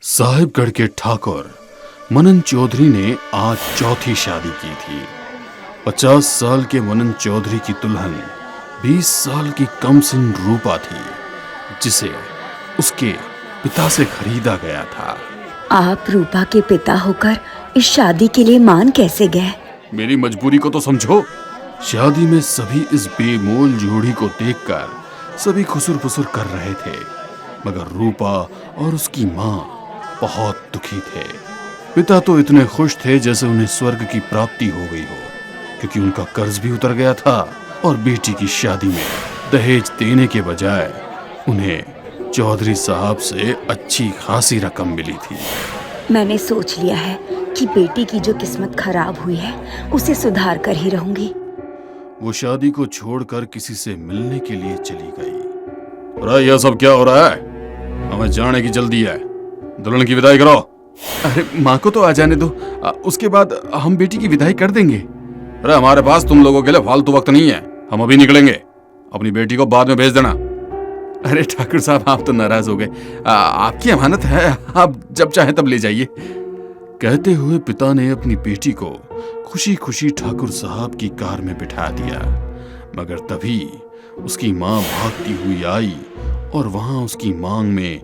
साहिबगढ़ के ठाकुर मनन चौधरी ने आज चौथी शादी की थी। 50 साल के मनन चौधरी की दुल्हन 20 साल की कमसिन रूपा थी, जिसे उसके पिता से खरीदा गया था। आप रूपा के पिता होकर इस शादी के लिए मान कैसे गए? मेरी मजबूरी को तो समझो। शादी में सभी इस बेमोल जोड़ी को देखकर सभी खुसुर फुसुर कर रहे थे, मगर रूपा और उसकी माँ बहुत दुखी थे। पिता तो इतने खुश थे जैसे उन्हें स्वर्ग की प्राप्ति हो गई हो, क्योंकि उनका कर्ज भी उतर गया था और बेटी की शादी में दहेज देने के बजाय उन्हें चौधरी साहब से अच्छी खासी रकम मिली थी। मैंने सोच लिया है कि बेटी की जो किस्मत खराब हुई है उसे सुधार कर ही रहूंगी। वो शादी को छोड़कर किसी से मिलने के लिए चली गई। अरे यह सब क्या हो रहा है? हमें जाने की जल्दी है। दुल्हन की विदाई करो। अरे माँ को तो आ जाने दो, उसके बाद हम बेटी की विदाई कर देंगे। अरे हमारे पास तुम लोगों के लिए फालतू वक्त नहीं है, हम अभी निकलेंगे। अपनी बेटी को बाद में भेज देना। अरे ठाकुर साहब, आप तो नाराज हो गए। आपकी अमानत है, आप जब चाहें तब ले जाइए। कहते हुए पिता ने अपनी बेटी को खुशी खुशी ठाकुर साहब की कार में बिठा दिया, मगर तभी उसकी माँ भागती हुई आई और वहां उसकी मांग में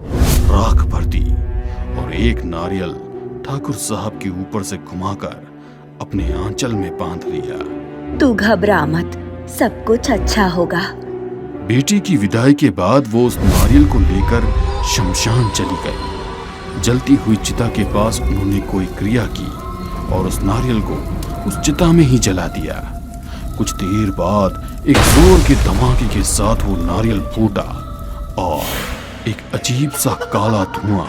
राख भर दी और एक नारियल ठाकुर साहब के ऊपर से घुमाकर अपने आंचल में बांध लिया। तू घबरा मत, सब कुछ अच्छा होगा। बेटी की विदाई के बाद वो उस नारियल को लेकर शमशान चली गई। जलती हुई चिता के पास उन्होंने कोई क्रिया की और उस नारियल को उस चिता में ही जला दिया। कुछ देर बाद एक जोर के धमाके के साथ वो नारियल फूटा और एक अजीब सा काला धुआं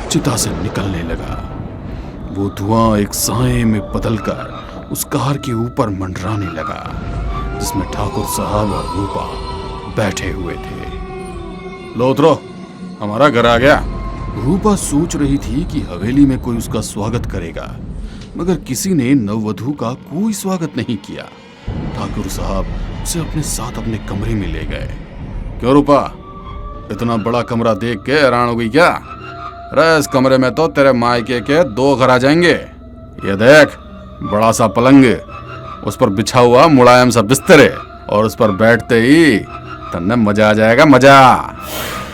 चिता से निकलने लगा। वो धुआं एक साए में बदलकर उस कार के ऊपर मंडराने लगा, जिसमें ठाकुर साहब और रूपा बैठे हुए थे। लो उतरो, हमारा घर आ गया। रूपा सोच रही थी कि हवेली में कोई उसका स्वागत करेगा, मगर किसी ने नववधू का कोई स्वागत नहीं किया। ठाकुर साहब उसे अपने साथ अपने कमरे में ले गए। क्यों रूपा, इतना बड़ा कमरा देख के हैरान हो गई क्या? अरे इस कमरे में तो तेरे मायके के 2 घर आ जाएंगे। ये देख, बड़ा सा पलंग, उस पर बिछा हुआ मुलायम सा बिस्तर है, और उस पर बैठते ही तन्ने मजा आ जाएगा, मजा।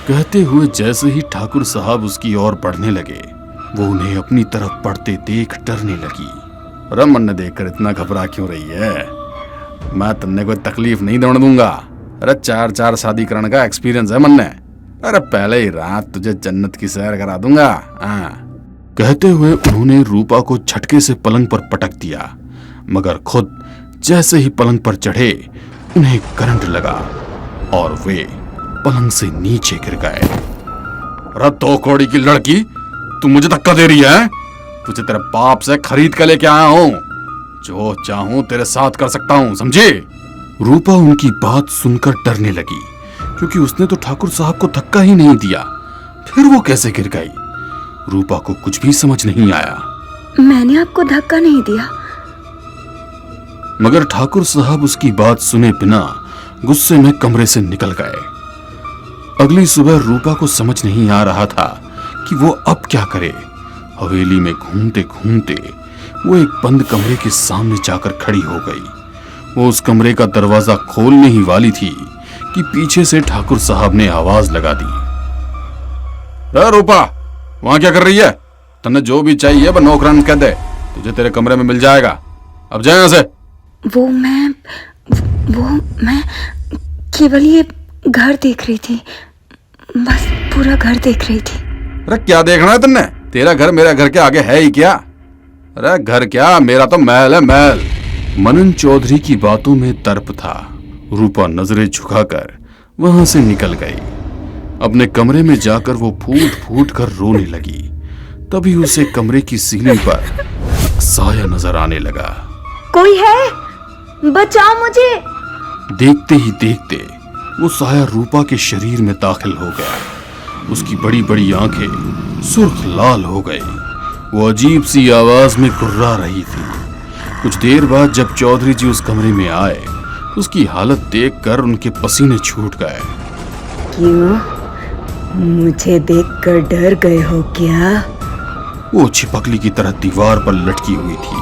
कहते हुए जैसे ही ठाकुर साहब उसकी ओर बढ़ने लगे, वो उन्हें अपनी तरफ बढ़ते देख डरने लगी। अरे मन देखकर इतना घबरा क्यों रही है? मैं तन्ने कोई तकलीफ नहीं देने दूंगा। अरे 4 शादी करने का एक्सपीरियंस है मन्ने। अरे पहले ही रात तुझे जन्नत की सैर करा दूंगा। कहते हुए उन्होंने रूपा को झटके से पलंग पर पटक दिया, मगर खुद जैसे ही पलंग पर चढ़े उन्हें करंट लगा और वे पलंग से नीचे गिर गए। अरे 2 कौड़ी की लड़की, तू मुझे धक्का दे रही है? तुझे तेरे बाप से खरीद कर लेके आया हूं। जो चाहूं तेरे साथ कर सकता हूं, समझी? रूपा उनकी बात सुनकर डरने लगी, क्योंकि उसने तो ठाकुर साहब को धक्का ही नहीं दिया, फिर वो कैसे गिर गई? रूपा को कुछ भी समझ नहीं आया। मैंने आपको धक्का नहीं दिया। मगर ठाकुर साहब उसकी बात सुने बिना गुस्से में कमरे से निकल गए। अगली सुबह रूपा को समझ नहीं आ रहा था कि वो अब क्या करे। हवेली में घूमते घूमते वो एक बंद कमरे के सामने जाकर खड़ी हो गई। वो उस कमरे का दरवाजा खोलने ही वाली थी कि पीछे से ठाकुर साहब ने आवाज लगा दी। रूपा, वहां क्या कर रही है? तन्ने जो भी चाहिए वो नौकरान कह दे, तुझे तेरे कमरे में मिल जाएगा। अब जाए यहाँ से। वो मैं केवल ये घर देख रही थी, बस पूरा घर देख रही थी। अरे क्या देखना है तुमने? तेरा घर मेरा घर के आगे है ही क्या? अरे घर क्या, मेरा तो महल है, महल। मनन चौधरी की बातों में तर्क था। रूपा नजरें झुकाकर वहां से निकल गई। अपने कमरे में जाकर वो फूट फूट कर रोने लगी। तभी उसे कमरे की सीलिंग पर साया नजर आने लगा। कोई है, बचाओ मुझे। देखते ही देखते वो साया रूपा के शरीर में दाखिल हो गया। उसकी बड़ी बड़ी आंखें सुर्ख लाल हो गई। वो अजीब सी आवाज में गुर्रा रही थी। कुछ देर बाद जब चौधरी जी उस कमरे में आए उसकी हालत देखकर उनके पसीने छूट गए। क्यों? मुझे देखकर डर गए हो क्या? वो छिपकली की तरह दीवार पर लटकी हुई थी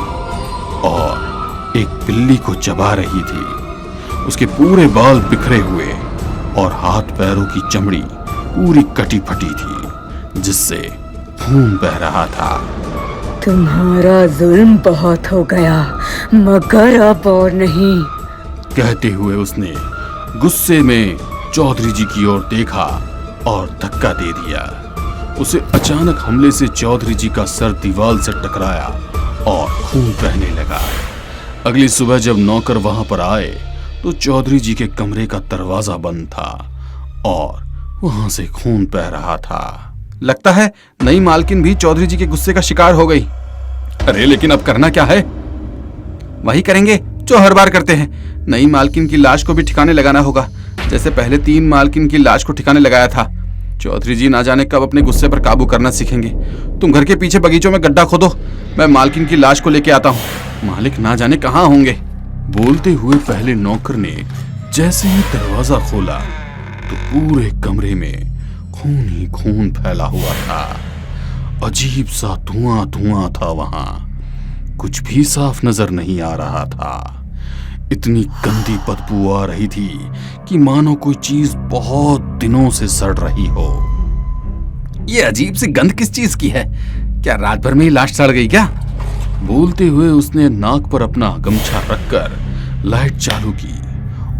और एक बिल्ली को चबा रही थी। उसके पूरे बाल बिखरे हुए और हाथ पैरों की चमड़ी पूरी कटी फटी थी, जिससे खून बह रहा था। तुम्हारा जुल्म बहुत हो गया, मगर अब और नहीं। कहते हुए उसने गुस्से में चौधरी जी की ओर देखा और धक्का दे दिया। उसे अचानक हमले से चौधरी जी का सर दीवार से टकराया और खून बहने लगा। अगली सुबह जब नौकर वहां पर आए तो चौधरी जी के कमरे का दरवाजा बंद था और वहां से खून बह रहा था। लगता है नई मालकिन भी चौधरी जी के गुस्से का शिकार हो गई। अरे लेकिन अब करना क्या है? वही करेंगे जो हर बार करते हैं। नई मालकिन की लाश को भी ठिकाने लगाना होगा, जैसे पहले 3 मालकिन की लाश को ठिकाने लगाया था। चौधरी जी ना जाने कब अपने गुस्से पर काबू करना सीखेंगे। तुम घर के पीछे बगीचों में गड्ढा खोदो, मैं मालकिन की लाश को लेके आता हूँ। मालिक ना जाने कहाँ होंगे। बोलते हुए पहले नौकर ने जैसे ही दरवाजा खोला तो पूरे कमरे में खून ही खून फैला हुआ था। अजीब सा धुआं धुआं था वहां, कुछ भी साफ नजर नहीं आ रहा था। इतनी गंदी बदबू आ रही थी कि मानो कोई चीज बहुत दिनों से सड़ रही हो। ये अजीब सी गंध किस चीज की है? क्या रात भर में ही लाश सड़ गई क्या? बोलते हुए उसने नाक पर अपना गमछा रखकर लाइट चालू की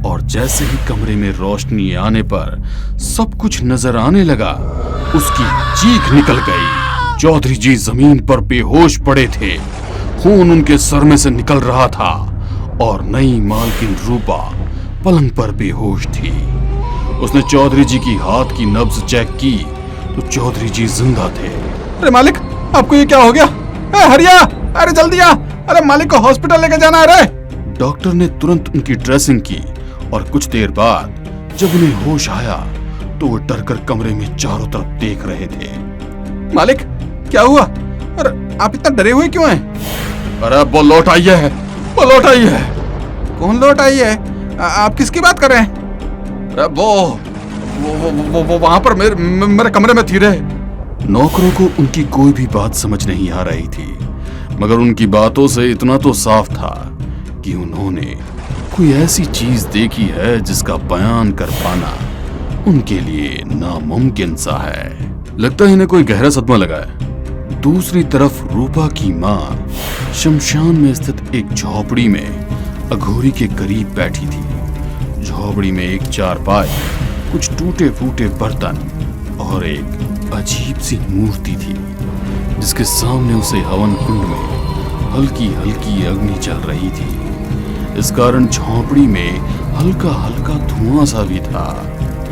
और जैसे ही कमरे में रोशनी आने पर सब कुछ नजर आने लगा, उसकी चीख निकल गई। चौधरी जी जमीन पर बेहोश पड़े थे, खून उनके सर में से निकल रहा था और नई मालकिन रूपा पलंग पर बेहोश थी। उसने चौधरी जी की हाथ की नब्ज चेक की तो चौधरी जी जिंदा थे। अरे मालिक, आपको ये क्या हो गया? हरिया, अरे जल्दी आ! अरे मालिक को हॉस्पिटल लेके जाना है रे। डॉक्टर ने तुरंत उनकी ड्रेसिंग की और कुछ देर बाद जब उन्हें होश आया तो वो डरकर कमरे में चारों तरफ देख रहे थे। मालिक, क्या हुआ? अरे आप इतना डरे हुए क्यों हैं? अरे वो लौट आई है, वो लौट आई है। कौन लौट आई है? आप किसकी बात कर रहे हैं? अरे वो वहां पर मेरे कमरे में थी रे। नौकरों को उनकी कोई भी बात समझ नहीं आ रही थी, मगर उनकी बातों से इतना तो साफ था कि उन्होंने कोई ऐसी चीज देखी है जिसका बयान कर पाना उनके लिए नामुमकिन सा है। लगता है इन्हें कोई गहरा सदमा लगा है। दूसरी तरफ रूपा की माँ शमशान में स्थित एक झोपड़ी में अघोरी के करीब बैठी थी। झोपड़ी में एक चारपाई, कुछ टूटे फूटे बर्तन और एक अजीब सी मूर्ति थी, जिसके सामने उसे हवन कुंड में हल्की हल्की अग्नि जल रही थी। इस कारण झोपड़ी में हल्का हल्का धुआं सा भी था।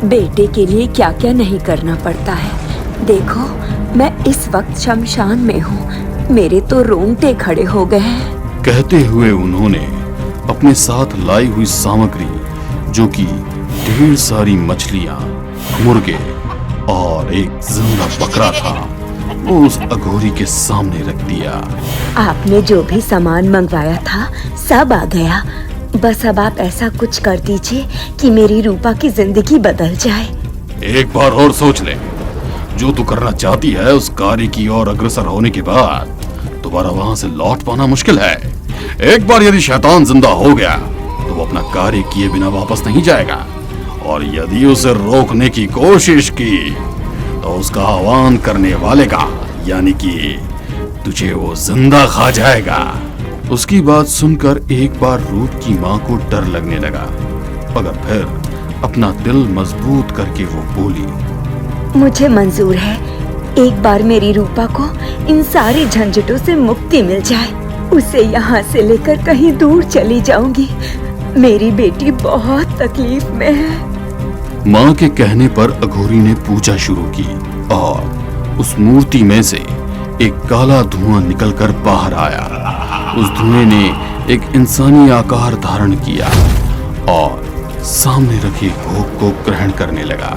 बेटे के लिए क्या क्या नहीं करना पड़ता है। देखो, मैं इस वक्त शमशान में हूँ, मेरे तो रोंगटे खड़े हो गए हैं। कहते हुए उन्होंने अपने साथ लाई हुई सामग्री, जो कि ढेर सारी मछलियाँ, मुर्गे और एक जिंदा बकरा था, वो उस अघोरी के सामने रख दिया। आपने जो भी सामान मंगवाया था सब आ गया। बस अब आप ऐसा कुछ कर दीजिए कि मेरी रूपा की जिंदगी बदल जाए। एक बार और सोच ले, जो तू करना चाहती है उस कार्य की ओर अग्रसर होने के बाद दोबारा वहां से लौट पाना मुश्किल है। एक बार यदि शैतान जिंदा हो गया तो वो अपना कार्य किए बिना वापस नहीं जाएगा, और यदि उसे रोकने की कोशिश की तो उसका आह्वान करने वाले का, यानी कि तुझे वो जिंदा खा जाएगा। उसकी बात सुनकर एक बार रूप की माँ को डर लगने लगा, मगर फिर अपना दिल मजबूत करके वो बोली, मुझे मंजूर है, एक बार मेरी रूपा को इन सारे झंझटों से मुक्ति मिल जाए। उसे यहाँ से लेकर कहीं दूर चली जाऊंगी। मेरी बेटी बहुत तकलीफ में है। माँ के कहने पर अघोरी ने पूजा शुरू की और उस मूर्ति में से एक काला धुआं निकलकर बाहर आया। उस धुएं ने एक इंसानी आकार धारण किया और सामने रखे भोग को ग्रहण करने लगा।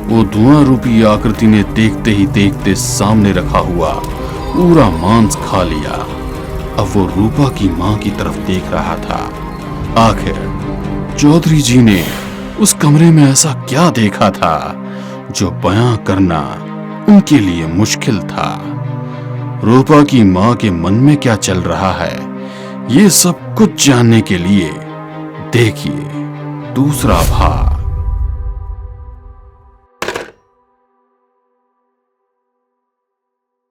वो धुआं रूपी आकृति ने देखते ही देखते सामने रखा हुआ पूरा मांस खा लिया। अब वो रूपा की माँ की तरफ देख रहा था। आखिर चौधरी जी ने उस कमरे में ऐसा क्या देखा था जो बयां करना उनके लिए मुश्किल था। रूपा की मां के मन में क्या चल रहा है, ये सब कुछ जानने के लिए देखिए दूसरा भाग।